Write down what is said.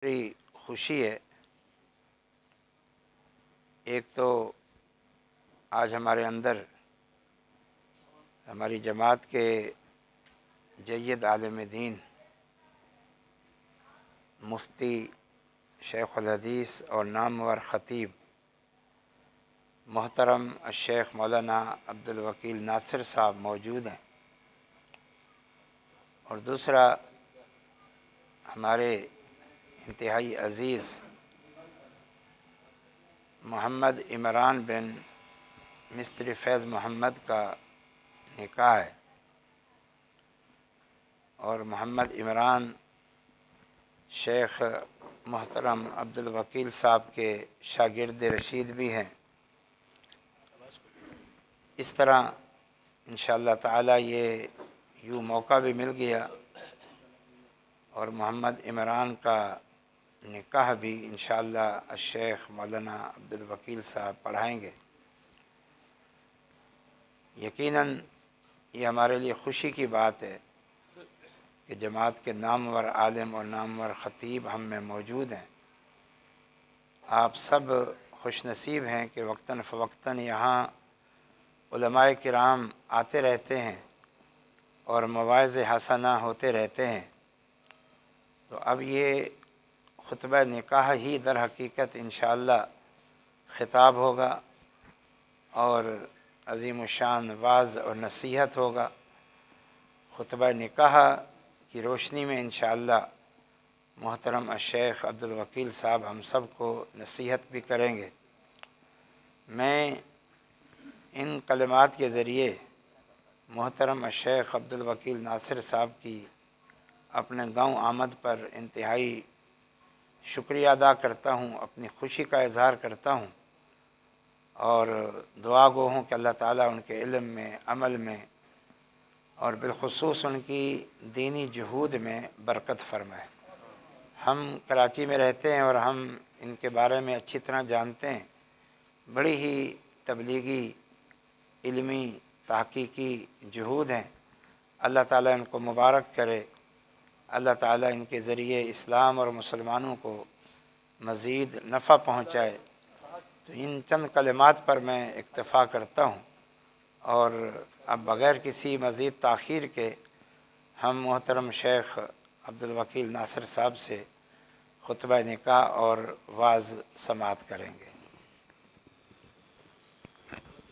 بڑی خوشی ہے۔ ایک تو آج ہمارے اندر ہماری جماعت کے جید عالم دین مفتی شیخ الحدیث اور نامور خطیب محترم الشیخ مولانا عبدالوکیل ناصر صاحب موجود ہیں، اور دوسرا ہمارے انتہائی عزیز محمد عمران بن مستر فیض محمد کا نکاح ہے، اور محمد عمران شیخ محترم عبدالوکیل صاحب کے شاگرد رشید بھی ہیں۔ اس طرح انشاءاللہ تعالی یہ یوں موقع بھی مل گیا، اور محمد عمران کا نکاح بھی انشاءاللہ الشیخ مولانا عبدالوکیل صاحب پڑھائیں گے۔ یقیناً یہ ہمارے لیے خوشی کی بات ہے کہ جماعت کے نامور عالم اور نامور خطیب ہم میں موجود ہیں۔ آپ سب خوش نصیب ہیں کہ وقتاً فوقتاً یہاں علماء کرام آتے رہتے ہیں اور مواعظ حسنہ ہوتے رہتے ہیں۔ تو اب یہ خطبہ نکاح ہی در حقیقت انشاءاللہ خطاب ہوگا، اور عظیم الشان وعظ اور نصیحت ہوگا۔ خطبہ نکاح کی روشنی میں انشاءاللہ محترم الشیخ عبدالوکیل صاحب ہم سب کو نصیحت بھی کریں گے۔ میں ان کلمات کے ذریعے محترم الشیخ عبدالوکیل ناصر صاحب کی اپنے گاؤں آمد پر انتہائی شکریہ ادا کرتا ہوں، اپنی خوشی کا اظہار کرتا ہوں، اور دعا گو ہوں کہ اللہ تعالیٰ ان کے علم میں، عمل میں، اور بالخصوص ان کی دینی جہود میں برکت فرمائے۔ ہم کراچی میں رہتے ہیں اور ہم ان کے بارے میں اچھی طرح جانتے ہیں۔ بڑی ہی تبلیغی، علمی، تحقیقی جہود ہیں۔ اللہ تعالیٰ ان کو مبارک کرے، اللہ تعالیٰ ان کے ذریعے اسلام اور مسلمانوں کو مزید نفع پہنچائے۔ تو ان چند کلمات پر میں اکتفا کرتا ہوں، اور اب بغیر کسی مزید تاخیر کے ہم محترم شیخ عبدالوکیل ناصر صاحب سے خطبہ نکاح اور وعظ سماعت کریں گے۔